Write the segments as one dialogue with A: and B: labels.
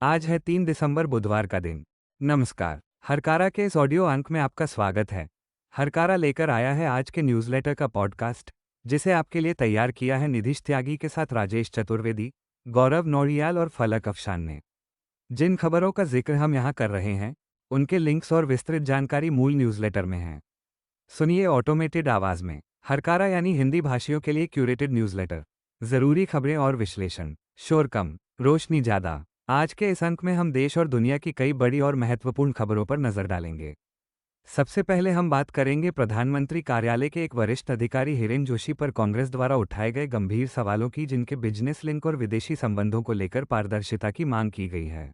A: आज है 3 दिसंबर बुधवार का दिन। नमस्कार। हरकारा के इस ऑडियो अंक में आपका स्वागत है। हरकारा लेकर आया है आज के न्यूज़लेटर का पॉडकास्ट, जिसे आपके लिए तैयार किया है निधिश त्यागी के साथ राजेश चतुर्वेदी, गौरव नौरियाल और फलक अफशान ने। जिन खबरों का जिक्र हम यहाँ कर रहे हैं, उनके लिंक्स और विस्तृत जानकारी मूल न्यूज़लेटर में है। सुनिए ऑटोमेटेड आवाज़ में। हरकारा यानी हिंदी भाषियों के लिए क्यूरेटेड न्यूज़लेटर। ज़रूरी खबरें और विश्लेषण। शोर कम, रोशनी ज़्यादा। आज के इस अंक में हम देश और दुनिया की कई बड़ी और महत्वपूर्ण खबरों पर नजर डालेंगे। सबसे पहले हम बात करेंगे प्रधानमंत्री कार्यालय के एक वरिष्ठ अधिकारी हिरेन जोशी पर कांग्रेस द्वारा उठाए गए गंभीर सवालों की, जिनके बिजनेस लिंक और विदेशी संबंधों को लेकर पारदर्शिता की मांग की गई है।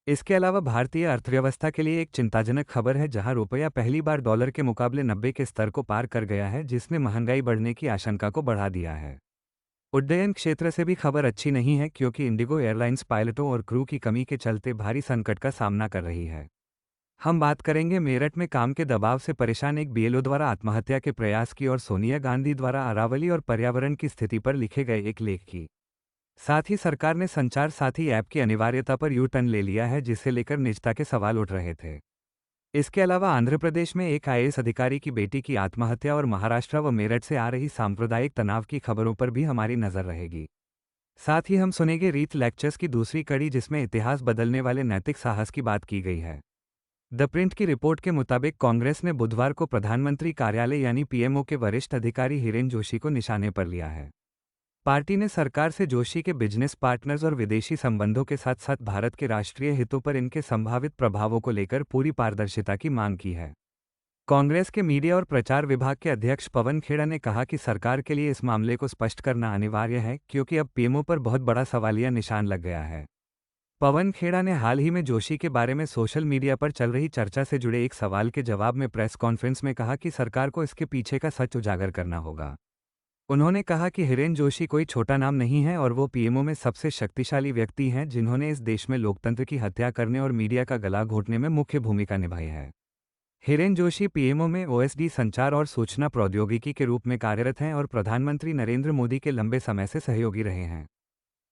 A: इसके अलावा भारतीय अर्थव्यवस्था के लिए एक चिंताजनक खबर है, जहां रुपया पहली बार डॉलर के मुकाबले 90 के स्तर को पार कर गया है, जिसने महंगाई बढ़ने की आशंका को बढ़ा दिया है। उड्डयन क्षेत्र से भी खबर अच्छी नहीं है, क्योंकि इंडिगो एयरलाइंस पायलटों और क्रू की कमी के चलते भारी संकट का सामना कर रही है। हम बात करेंगे मेरठ में काम के दबाव से परेशान एक बीएलओ द्वारा आत्महत्या के प्रयास की और सोनिया गांधी द्वारा अरावली और पर्यावरण की स्थिति पर लिखे गए एक लेख की। साथ ही सरकार ने संचार साथी ऐप की अनिवार्यता पर यू टर्न ले लिया है, जिसे लेकर निजता के सवाल उठ रहे थे। इसके अलावा आंध्र प्रदेश में एक आईएएस अधिकारी की बेटी की आत्महत्या और महाराष्ट्र व मेरठ से आ रही सांप्रदायिक तनाव की खबरों पर भी हमारी नजर रहेगी। साथ ही हम सुनेंगे रीत लेक्चर्स की दूसरी कड़ी, जिसमें इतिहास बदलने वाले नैतिक साहस की बात की गई है। द प्रिंट की रिपोर्ट के मुताबिक कांग्रेस ने बुधवार को प्रधानमंत्री कार्यालय यानी पीएमओ के वरिष्ठ अधिकारी हिरेन जोशी को निशाने पर लिया है। पार्टी ने सरकार से जोशी के बिजनेस पार्टनर्स और विदेशी संबंधों के साथ साथ भारत के राष्ट्रीय हितों पर इनके संभावित प्रभावों को लेकर पूरी पारदर्शिता की मांग की है। कांग्रेस के मीडिया और प्रचार विभाग के अध्यक्ष पवन खेड़ा ने कहा कि सरकार के लिए इस मामले को स्पष्ट करना अनिवार्य है, क्योंकि अब पीएमओ पर बहुत बड़ा सवालिया निशान लग गया है। पवन खेड़ा ने हाल ही में जोशी के बारे में सोशल मीडिया पर चल रही चर्चा से जुड़े एक सवाल के जवाब में प्रेस कॉन्फ्रेंस में कहा कि सरकार को इसके पीछे का सच उजागर करना होगा। उन्होंने कहा कि हिरेन जोशी कोई छोटा नाम नहीं है और वो पीएमओ में सबसे शक्तिशाली व्यक्ति हैं, जिन्होंने इस देश में लोकतंत्र की हत्या करने और मीडिया का गला घोटने में मुख्य भूमिका निभाई है। हिरेन जोशी पीएमओ में ओएसडी संचार और सूचना प्रौद्योगिकी के रूप में कार्यरत हैं और प्रधानमंत्री नरेंद्र मोदी के लंबे समय से सहयोगी रहे हैं।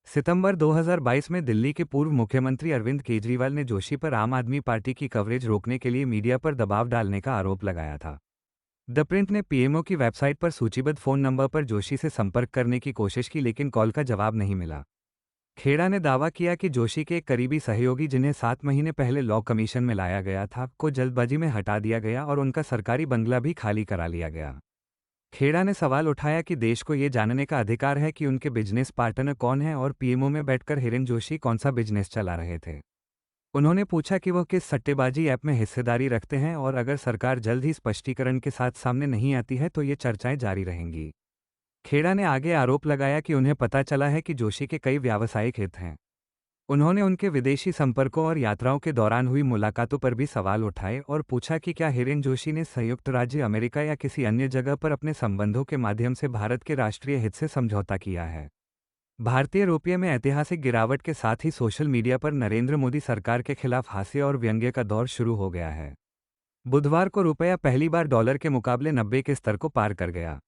A: सितंबर 2022 में दिल्ली के पूर्व मुख्यमंत्री अरविंद केजरीवाल ने जोशी पर आम आदमी पार्टी की कवरेज रोकने के लिए मीडिया पर दबाव डालने का आरोप लगाया था। द प्रिंट ने पीएमओ की वेबसाइट पर सूचीबद्ध फोन नंबर पर जोशी से संपर्क करने की कोशिश की, लेकिन कॉल का जवाब नहीं मिला। खेड़ा ने दावा किया कि जोशी के एक करीबी सहयोगी, जिन्हें 7 महीने पहले लॉ कमीशन में लाया गया था, को जल्दबाजी में हटा दिया गया और उनका सरकारी बंगला भी खाली करा लिया गया। खेड़ा ने सवाल उठाया कि देश को ये जानने का अधिकार है कि उनके बिजनेस पार्टनर कौन हैं और पीएमओ में बैठकर हिरेन जोशी कौन सा बिजनेस चला रहे थे। उन्होंने पूछा कि वह किस सट्टेबाजी ऐप में हिस्सेदारी रखते हैं, और अगर सरकार जल्द ही स्पष्टीकरण के साथ सामने नहीं आती है तो ये चर्चाएं जारी रहेंगी। खेड़ा ने आगे आरोप लगाया कि उन्हें पता चला है कि जोशी के कई व्यावसायिक हित हैं। उन्होंने उनके विदेशी संपर्कों और यात्राओं के दौरान हुई मुलाकातों पर भी सवाल उठाए और पूछा कि क्या हिरेन जोशी ने संयुक्त राज्य अमेरिका या किसी अन्य जगह पर अपने संबंधों के माध्यम से भारत के राष्ट्रीय हित से समझौता किया है। भारतीय रुपये में ऐतिहासिक गिरावट के साथ ही सोशल मीडिया पर नरेंद्र मोदी सरकार के खिलाफ हास्य और व्यंग्य का दौर शुरू हो गया है। बुधवार को रुपया पहली बार डॉलर के मुकाबले 90 के स्तर को पार कर गया।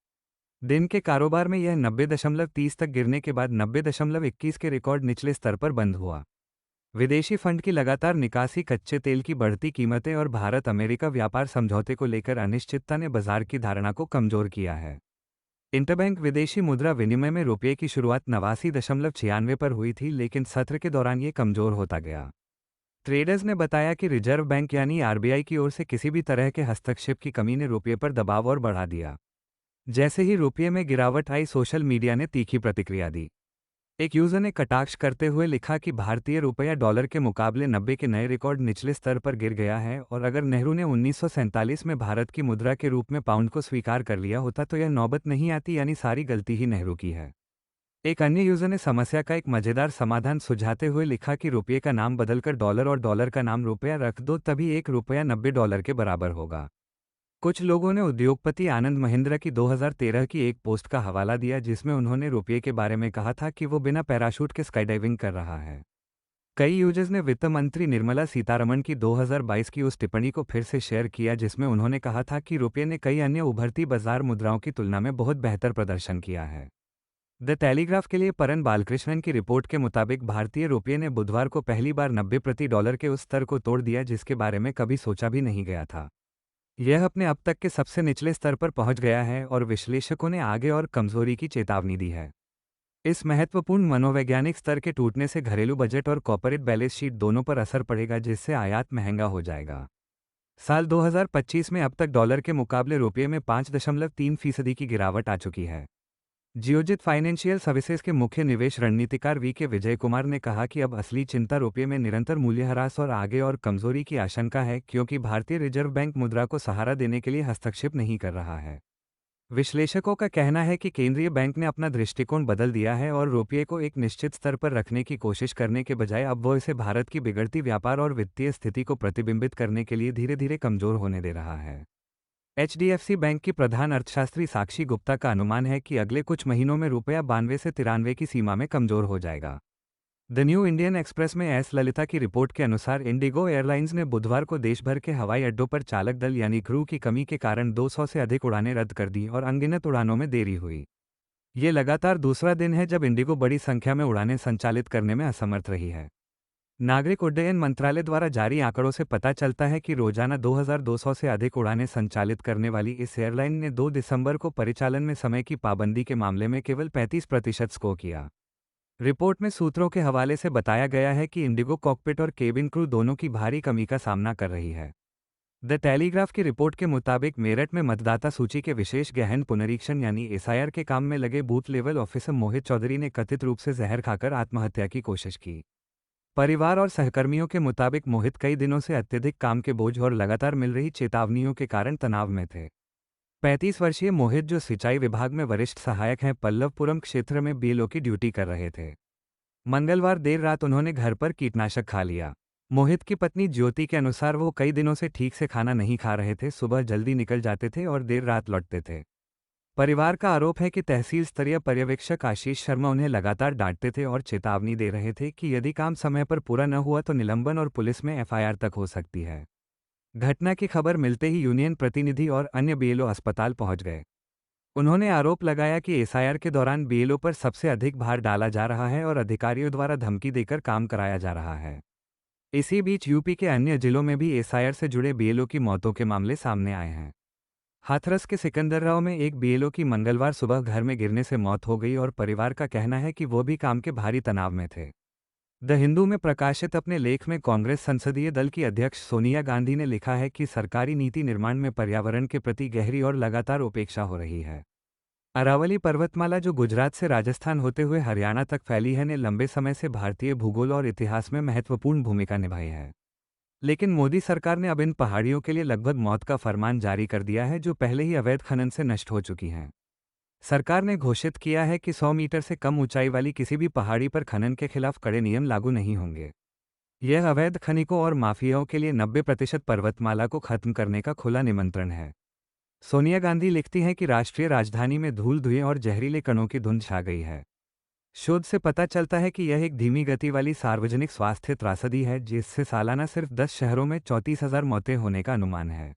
A: दिन के कारोबार में यह 90.30 तक गिरने के बाद 90.21 के रिकॉर्ड निचले स्तर पर बंद हुआ। विदेशी फंड की लगातार निकासी, कच्चे तेल की बढ़ती कीमतें और भारत अमेरिका व्यापार समझौते को लेकर अनिश्चितता ने बाजार की धारणा को कमजोर किया है। इंटरबैंक विदेशी मुद्रा विनिमय में रुपये की शुरुआत 89.96 पर हुई थी, लेकिन सत्र के दौरान ये कमजोर होता गया। ट्रेडर्स ने बताया कि रिजर्व बैंक यानी आरबीआई की ओर से किसी भी तरह के हस्तक्षेप की कमी ने रुपये पर दबाव और बढ़ा दिया। जैसे ही रुपये में गिरावट आई, सोशल मीडिया ने तीखी प्रतिक्रिया दी। एक यूजर ने कटाक्ष करते हुए लिखा कि भारतीय रुपया डॉलर के मुकाबले 90 के नए रिकॉर्ड निचले स्तर पर गिर गया है, और अगर नेहरू ने 1947 में भारत की मुद्रा के रूप में पाउंड को स्वीकार कर लिया होता तो यह नौबत नहीं आती, यानी सारी गलती ही नेहरू की है। एक अन्य यूजर ने समस्या का एक मजेदार समाधान सुझाते हुए लिखा कि रुपये का नाम बदलकर डॉलर और डॉलर का नाम रुपया रख दो, तभी एक रुपया 90 डॉलर के बराबर होगा। कुछ लोगों ने उद्योगपति आनंद महिंद्रा की 2013 की एक पोस्ट का हवाला दिया, जिसमें उन्होंने रुपये के बारे में कहा था कि वो बिना पैराशूट के स्काईडाइविंग कर रहा है। कई यूजर्स ने वित्त मंत्री निर्मला सीतारमण की 2022 की उस टिप्पणी को फिर से शेयर किया, जिसमें उन्होंने कहा था कि रुपये ने कई अन्य उभरती बाजार मुद्राओं की तुलना में बहुत बेहतर प्रदर्शन किया है। द टेलीग्राफ के लिए परन बालकृष्णन की रिपोर्ट के मुताबिक भारतीय रुपये ने बुधवार को पहली बार 90 प्रति डॉलर के उस स्तर को तोड़ दिया जिसके बारे में कभी सोचा भी नहीं गया था। यह अपने अब तक के सबसे निचले स्तर पर पहुंच गया है और विश्लेषकों ने आगे और कमजोरी की चेतावनी दी है। इस महत्वपूर्ण मनोवैज्ञानिक स्तर के टूटने से घरेलू बजट और कॉर्पोरेट बैलेंस शीट दोनों पर असर पड़ेगा जिससे आयात महंगा हो जाएगा। साल 2025 में अब तक डॉलर के मुकाबले रुपये में 5.3% की गिरावट आ चुकी है। जियोजित फाइनेंशियल सर्विसेज के मुख्य निवेश रणनीतिकार के विजय कुमार ने कहा कि अब असली चिंता रुपये में निरंतर मूल्यह्रास और आगे और कमजोरी की आशंका है क्योंकि भारतीय रिजर्व बैंक मुद्रा को सहारा देने के लिए हस्तक्षेप नहीं कर रहा है। विश्लेषकों का कहना है कि केंद्रीय बैंक ने अपना दृष्टिकोण बदल दिया है और रुपये को एक निश्चित स्तर पर रखने की कोशिश करने के बजाय अब वो इसे भारत की बिगड़ती व्यापार और वित्तीय स्थिति को प्रतिबिंबित करने के लिए धीरे धीरे कमजोर होने दे रहा है। एचडीएफसी बैंक की प्रधान अर्थशास्त्री साक्षी गुप्ता का अनुमान है कि अगले कुछ महीनों में रुपया 92 से 93 की सीमा में कमजोर हो जाएगा। द न्यू इंडियन एक्सप्रेस में एस ललिता की रिपोर्ट के अनुसार इंडिगो एयरलाइंस ने बुधवार को देश भर के हवाई अड्डों पर चालक दल यानी क्रू की कमी के कारण 200 से अधिक उड़ानें रद्द कर दी और अनगिनत उड़ानों में देरी हुई। ये लगातार दूसरा दिन है जब इंडिगो बड़ी संख्या में उड़ानें संचालित करने में असमर्थ रही है। नागरिक उड्डयन मंत्रालय द्वारा जारी आंकड़ों से पता चलता है कि रोजाना 2200 से अधिक उड़ानें संचालित करने वाली इस एयरलाइन ने 2 दिसंबर को परिचालन में समय की पाबंदी के मामले में केवल 35% स्कोर किया। रिपोर्ट में सूत्रों के हवाले से बताया गया है कि इंडिगो कॉकपिट और केबिन क्रू दोनों की भारी कमी का सामना कर रही है। द टेलीग्राफ की रिपोर्ट के मुताबिक मेरठ में मतदाता सूची के विशेष गहन पुनरीक्षण यानी एसआईआर के काम में लगे बूथ लेवल ऑफिसर मोहित चौधरी ने कथित रूप से जहर खाकर आत्महत्या की कोशिश की। परिवार और सहकर्मियों के मुताबिक मोहित कई दिनों से अत्यधिक काम के बोझ और लगातार मिल रही चेतावनियों के कारण तनाव में थे। 35 वर्षीय मोहित जो सिंचाई विभाग में वरिष्ठ सहायक हैं पल्लवपुरम क्षेत्र में बीएलओ की ड्यूटी कर रहे थे। मंगलवार देर रात उन्होंने घर पर कीटनाशक खा लिया। मोहित की पत्नी ज्योति के अनुसार वो कई दिनों से ठीक से खाना नहीं खा रहे थे, सुबह जल्दी निकल जाते थे और देर रात लौटते थे। परिवार का आरोप है कि तहसील स्तरीय पर्यवेक्षक आशीष शर्मा उन्हें लगातार डांटते थे और चेतावनी दे रहे थे कि यदि काम समय पर पूरा न हुआ तो निलंबन और पुलिस में एफआईआर तक हो सकती है। घटना की खबर मिलते ही यूनियन प्रतिनिधि और अन्य बीएलओ अस्पताल पहुंच गए। उन्होंने आरोप लगाया कि एसआईआर के दौरान बीएलओ पर सबसे अधिक भार डाला जा रहा है और अधिकारियों द्वारा धमकी देकर काम कराया जा रहा है। इसी बीच यूपी के अन्य जिलों में भी एसआईआर से जुड़े बीएलओ की मौतों के मामले सामने आए हैं। हाथरस के सिकंदराव में एक बीएलओ की मंगलवार सुबह घर में गिरने से मौत हो गई और परिवार का कहना है कि वो भी काम के भारी तनाव में थे। द हिंदू में प्रकाशित अपने लेख में कांग्रेस संसदीय दल की अध्यक्ष सोनिया गांधी ने लिखा है कि सरकारी नीति निर्माण में पर्यावरण के प्रति गहरी और लगातार उपेक्षा हो रही है। अरावली पर्वतमाला जो गुजरात से राजस्थान होते हुए हरियाणा तक फैली है ने लंबे समय से भारतीय भूगोल और इतिहास में महत्वपूर्ण भूमिका निभाई है। लेकिन मोदी सरकार ने अब इन पहाड़ियों के लिए लगभग मौत का फरमान जारी कर दिया है जो पहले ही अवैध खनन से नष्ट हो चुकी हैं। सरकार ने घोषित किया है कि 100 मीटर से कम ऊंचाई वाली किसी भी पहाड़ी पर खनन के खिलाफ कड़े नियम लागू नहीं होंगे। यह अवैध खनिकों और माफियाओं के लिए 90% पर्वतमाला को खत्म करने का खुला निमंत्रण है। सोनिया गांधी लिखती हैं कि राष्ट्रीय राजधानी में धूल धुएं और जहरीले कणों की धुंध छा गई है। शोध से पता चलता है कि यह एक धीमी गति वाली सार्वजनिक स्वास्थ्य त्रासदी है जिससे सालाना सिर्फ 10 शहरों में 34,000 मौतें होने का अनुमान है।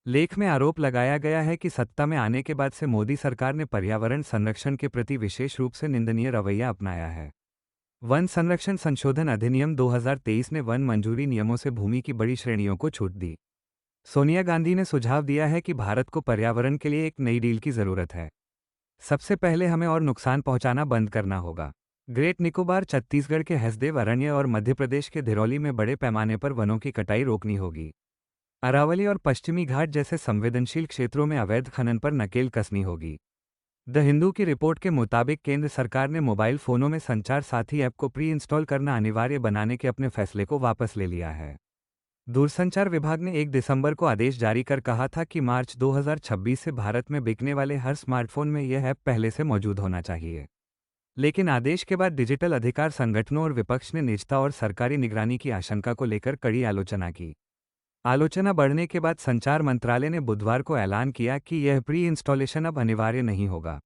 A: लेख में आरोप लगाया गया है कि सत्ता में आने के बाद से मोदी सरकार ने पर्यावरण संरक्षण के प्रति विशेष रूप से निंदनीय रवैया अपनाया है। वन संरक्षण संशोधन अधिनियम 2023 ने वन मंजूरी नियमों से भूमि की बड़ी श्रेणियों को छूट दी। सोनिया गांधी ने सुझाव दिया है कि भारत को पर्यावरण के लिए एक नई डील की जरूरत है। सबसे पहले हमें और नुकसान पहुंचाना बंद करना होगा। ग्रेट निकोबार, छत्तीसगढ़ के हसदेव अरण्य और मध्य प्रदेश के धिरौली में बड़े पैमाने पर वनों की कटाई रोकनी होगी। अरावली और पश्चिमी घाट जैसे संवेदनशील क्षेत्रों में अवैध खनन पर नकेल कसनी होगी। द हिंदू की रिपोर्ट के मुताबिक केंद्र सरकार ने मोबाइल फोनों में संचार साथी ऐप को प्री इंस्टॉल करना अनिवार्य बनाने के अपने फैसले को वापस ले लिया है। दूरसंचार विभाग ने 1 दिसंबर को आदेश जारी कर कहा था कि मार्च 2026 से भारत में बिकने वाले हर स्मार्टफोन में यह ऐप पहले से मौजूद होना चाहिए। लेकिन आदेश के बाद डिजिटल अधिकार संगठनों और विपक्ष ने निजता और सरकारी निगरानी की आशंका को लेकर कड़ी आलोचना की। आलोचना बढ़ने के बाद संचार मंत्रालय ने बुधवार को ऐलान किया कि यह प्री इंस्टॉलेशन अब अनिवार्य नहीं होगा।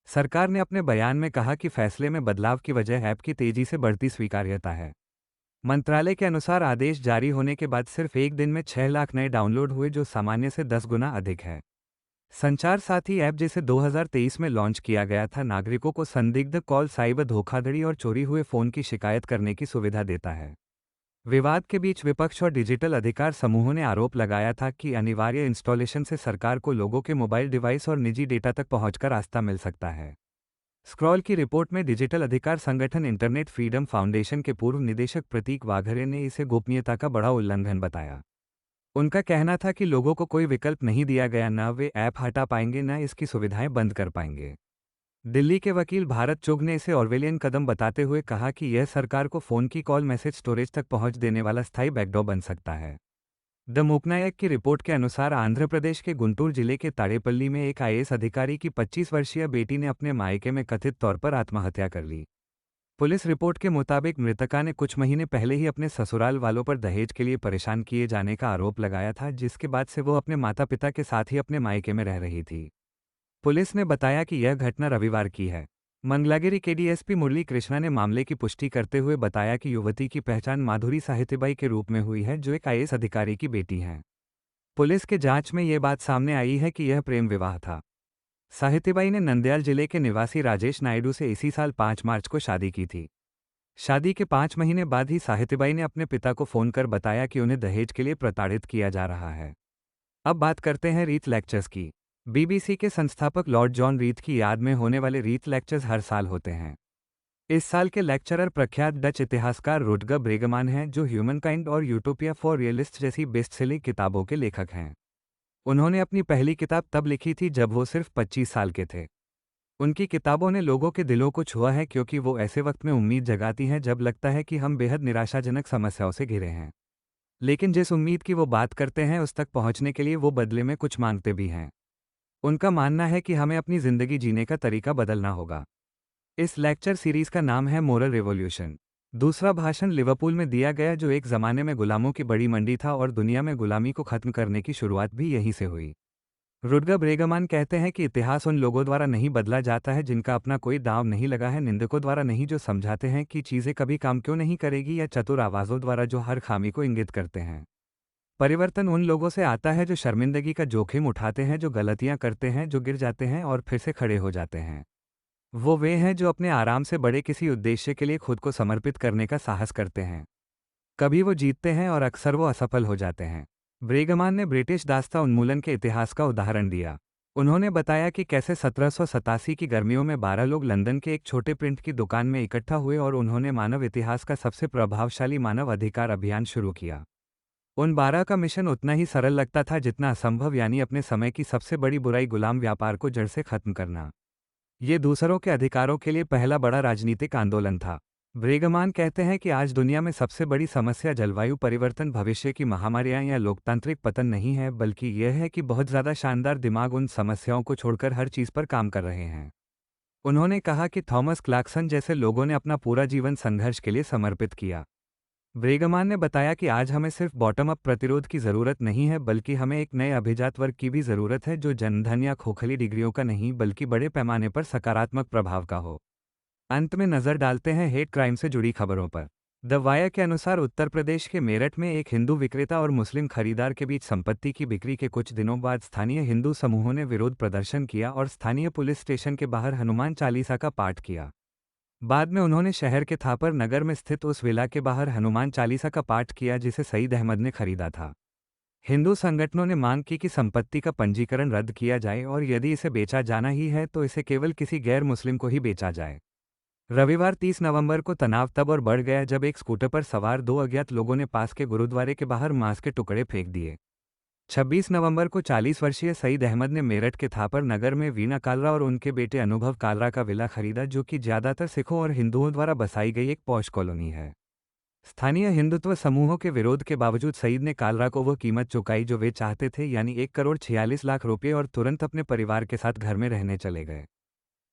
A: सरकार ने अपने बयान में कहा कि फैसले में बदलाव की वजह ऐप की तेजी से बढ़ती स्वीकार्यता है। मंत्रालय के अनुसार आदेश जारी होने के बाद सिर्फ एक दिन में 6 लाख नए डाउनलोड हुए जो सामान्य से 10 गुना अधिक है। संचार साथी ऐप जिसे 2023 में लॉन्च किया गया था, नागरिकों को संदिग्ध कॉल, साइबर धोखाधड़ी और चोरी हुए फ़ोन की शिकायत करने की सुविधा देता है। विवाद के बीच विपक्ष और डिजिटल अधिकार समूहों ने आरोप लगाया था कि अनिवार्य इंस्टॉलेशन से सरकार को लोगों के मोबाइल डिवाइस और निजी डेटा तक पहुंच का रास्ता मिल सकता है। स्क्रॉल की रिपोर्ट में डिजिटल अधिकार संगठन इंटरनेट फ्रीडम फाउंडेशन के पूर्व निदेशक प्रतीक वाघरे ने इसे गोपनीयता का बड़ा उल्लंघन बताया। उनका कहना था कि लोगों को कोई विकल्प नहीं दिया गया, न वे ऐप हटा पाएंगे न इसकी सुविधाएं बंद कर पाएंगे। दिल्ली के वकील भारत चुग ने इसे ऑर्वेलियन कदम बताते हुए कहा कि यह सरकार को फ़ोन की कॉल मैसेज स्टोरेज तक पहुंच देने वाला स्थायी बैकडोर बन सकता है। द मूकनायक की रिपोर्ट के अनुसार आंध्र प्रदेश के गुंटूर जिले के ताड़ेपल्ली में एक आईएएस अधिकारी की 25 वर्षीय बेटी ने अपने मायके में कथित तौर पर आत्महत्या कर ली। पुलिस रिपोर्ट के मुताबिक मृतका ने कुछ महीने पहले ही अपने ससुराल वालों पर दहेज के लिए परेशान किए जाने का आरोप लगाया था, जिसके बाद से वो अपने माता पिता के साथ ही अपने मायके में रह रही थी। पुलिस ने बताया कि यह घटना रविवार की है। मंगलागिरी के डीएसपी मुरली कृष्णा ने मामले की पुष्टि करते हुए बताया कि युवती की पहचान माधुरी साहित्यबाई के रूप में हुई है, जो एक आईएएस अधिकारी की बेटी हैं। पुलिस के जांच में ये बात सामने आई है कि यह प्रेम विवाह था। साहित्यबाई ने नंदयाल जिले के निवासी राजेश नायडू से इसी साल 5 मार्च को शादी की थी। शादी के 5 महीने बाद ही साहित्यबाई ने अपने पिता को फोन कर बताया कि उन्हें दहेज के लिए प्रताड़ित किया जा रहा है। अब बात करते हैं रीथ लेक्चर्स की। बीबीसी के संस्थापक लॉर्ड जॉन रीथ की याद में होने वाले रीथ लेक्चर्स हर साल होते हैं। इस साल के लेक्चरर प्रख्यात डच इतिहासकार रुडगर ब्रेगमान हैं, जो ह्यूमनकाइंड और यूटोपिया फॉर रियलिस्ट जैसी बेस्ट सेलिंग किताबों के लेखक हैं। उन्होंने अपनी पहली किताब तब लिखी थी जब वो सिर्फ 25 साल के थे। उनकी किताबों ने लोगों के दिलों को छुआ है, क्योंकि वो ऐसे वक्त में उम्मीद जगाती हैं जब लगता है कि हम बेहद निराशाजनक समस्याओं से घिरे हैं। लेकिन जिस उम्मीद की वो बात करते हैं, उस तक पहुंचने के लिए वो बदले में कुछ मांगते भी हैं। उनका मानना है कि हमें अपनी जिंदगी जीने का तरीका बदलना होगा। इस लेक्चर सीरीज का नाम है मोरल रिवॉल्यूशन। दूसरा भाषण लिवरपूल में दिया गया, जो एक ज़माने में गुलामों की बड़ी मंडी था और दुनिया में गुलामी को खत्म करने की शुरुआत भी यहीं से हुई। रुडगर ब्रेगमान कहते हैं कि इतिहास उन लोगों द्वारा नहीं बदला जाता है जिनका अपना कोई दांव नहीं लगा है, निंदकों द्वारा नहीं जो समझाते हैं कि चीज़ें कभी काम क्यों नहीं करेगी, या चतुर आवाज़ों द्वारा जो हर खामी को इंगित करते हैं। परिवर्तन उन लोगों से आता है जो शर्मिंदगी का जोखिम उठाते हैं, जो गलतियां करते हैं, जो गिर जाते हैं और फिर से खड़े हो जाते हैं। वो वे हैं जो अपने आराम से बड़े किसी उद्देश्य के लिए खुद को समर्पित करने का साहस करते हैं। कभी वो जीतते हैं और अक्सर वो असफल हो जाते हैं। ब्रेगमान ने ब्रिटिश दास्ता उन्मूलन के इतिहास का उदाहरण दिया। उन्होंने बताया कि कैसे 1787 की गर्मियों में 12 लोग लंदन के एक छोटे प्रिंट की दुकान में इकट्ठा हुए और उन्होंने मानव इतिहास का सबसे प्रभावशाली मानव अधिकार अभियान शुरू किया। उन 12 का मिशन उतना ही सरल लगता था जितना असंभव, यानी अपने समय की सबसे बड़ी बुराई, गुलाम व्यापार को जड़ से खत्म करना। ये दूसरों के अधिकारों के लिए पहला बड़ा राजनीतिक आंदोलन था। ब्रेगमान कहते हैं कि आज दुनिया में सबसे बड़ी समस्या जलवायु परिवर्तन, भविष्य की महामारियां या लोकतांत्रिक पतन नहीं है, बल्कि यह है कि बहुत ज़्यादा शानदार दिमाग उन समस्याओं को छोड़कर हर चीज़ पर काम कर रहे हैं। उन्होंने कहा कि थॉमस क्लार्कसन जैसे लोगों ने अपना पूरा जीवन संघर्ष के लिए समर्पित किया। ब्रेगमान ने बताया कि आज हमें सिर्फ बॉटम अप प्रतिरोध की ज़रूरत नहीं है, बल्कि हमें एक नए अभिजात वर्ग की भी ज़रूरत है, जो जनधन या खोखली डिग्रियों का नहीं बल्कि बड़े पैमाने पर सकारात्मक प्रभाव का हो। अंत में नजर डालते हैं हेट क्राइम से जुड़ी खबरों पर। द वायर के अनुसार उत्तर प्रदेश के मेरठ में एक हिंदू विक्रेता और मुस्लिम खरीदार के बीच संपत्ति की बिक्री के कुछ दिनों बाद स्थानीय हिंदू समूहों ने विरोध प्रदर्शन किया और स्थानीय पुलिस स्टेशन के बाहर हनुमान चालीसा का पाठ किया। बाद में उन्होंने शहर के थापर नगर में स्थित उस विला के बाहर हनुमान चालीसा का पाठ किया जिसे सईद अहमद ने खरीदा था। हिंदू संगठनों ने मांग की कि संपत्ति का पंजीकरण रद्द किया जाए और यदि इसे बेचा जाना ही है तो इसे केवल किसी गैर मुस्लिम को ही बेचा जाए। रविवार 30 नवंबर को तनाव तब और बढ़ गया जब एक स्कूटर पर सवार 2 अज्ञात लोगों ने पास के गुरुद्वारे के बाहर मांस के टुकड़े फेंक दिए। 26 नवंबर को 40 वर्षीय सईद अहमद ने मेरठ के थापर नगर में वीना कालरा और उनके बेटे अनुभव कालरा का विला खरीदा, जो कि ज्यादातर सिखों और हिंदुओं द्वारा बसाई गई एक पॉश कॉलोनी है। स्थानीय हिंदुत्व समूहों के विरोध के बावजूद सईद ने कालरा को वह कीमत चुकाई जो वे चाहते थे, यानी 1 करोड़ 46 लाख रुपये, और तुरंत अपने परिवार के साथ घर में रहने चले गए।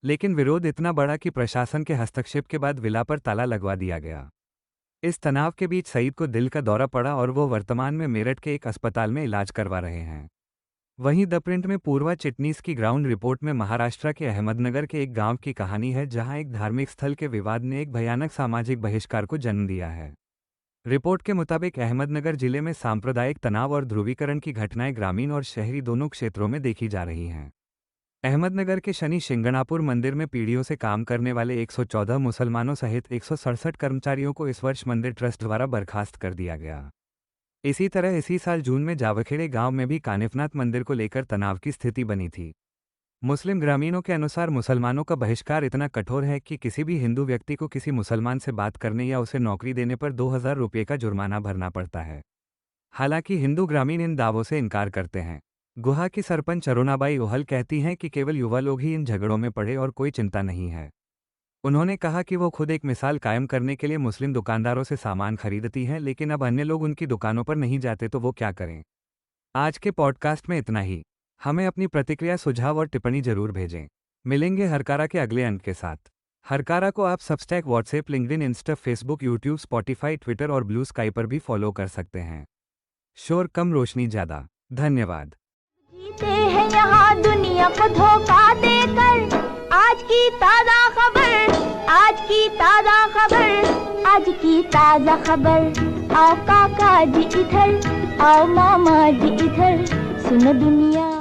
A: लेकिन विरोध इतना बड़ा कि प्रशासन के हस्तक्षेप के बाद विला पर ताला लगवा दिया गया। इस तनाव के बीच सईद को दिल का दौरा पड़ा और वो वर्तमान में मेरठ के एक अस्पताल में इलाज करवा रहे हैं। वहीं द प्रिंट में पूर्वा चिटनीस की ग्राउंड रिपोर्ट में महाराष्ट्र के अहमदनगर के एक गांव की कहानी है, जहां एक धार्मिक स्थल के विवाद ने एक भयानक सामाजिक बहिष्कार को जन्म दिया है। रिपोर्ट के मुताबिक अहमदनगर जिले में सांप्रदायिक तनाव और ध्रुवीकरण की घटनाएं ग्रामीण और शहरी दोनों क्षेत्रों में देखी जा रही हैं। अहमदनगर के शनि शिंगणापुर मंदिर में पीढ़ियों से काम करने वाले 114 मुसलमानों सहित 167 कर्मचारियों को इस वर्ष मंदिर ट्रस्ट द्वारा बर्खास्त कर दिया गया। इसी तरह इसी साल जून में जावखेड़े गांव में भी कानिफनाथ मंदिर को लेकर तनाव की स्थिति बनी थी। मुस्लिम ग्रामीणों के अनुसार मुसलमानों का बहिष्कार इतना कठोर है कि किसी भी हिंदू व्यक्ति को किसी मुसलमान से बात करने या उसे नौकरी देने पर 2000 रुपये का जुर्माना भरना पड़ता है। हालांकि हिंदू ग्रामीण इन दावों से इनकार करते हैं। गुहा की सरपंच अरुणाबाई ओहल कहती हैं कि केवल युवा लोग ही इन झगड़ों में पड़े और कोई चिंता नहीं है। उन्होंने कहा कि वो खुद एक मिसाल कायम करने के लिए मुस्लिम दुकानदारों से सामान खरीदती हैं, लेकिन अब अन्य लोग उनकी दुकानों पर नहीं जाते तो वो क्या करें। आज के पॉडकास्ट में इतना ही। हमें अपनी प्रतिक्रिया, सुझाव और टिप्पणी जरूर भेजें। मिलेंगे हरकारा के अगले अंक के साथ। हरकारा को आप Substack, WhatsApp, LinkedIn, Insta, Facebook, YouTube, Spotify, Twitter और ब्लू स्काई पर भी फॉलो कर सकते हैं। शोर कम, रोशनी ज्यादा। धन्यवाद।
B: जीते हैं यहाँ दुनिया को धोखा देकर। आज की ताजा खबर, आज की ताजा खबर, आज की ताजा खबर। आओ काका जी इधर, आओ मामा जी इधर, सुनो दुनिया।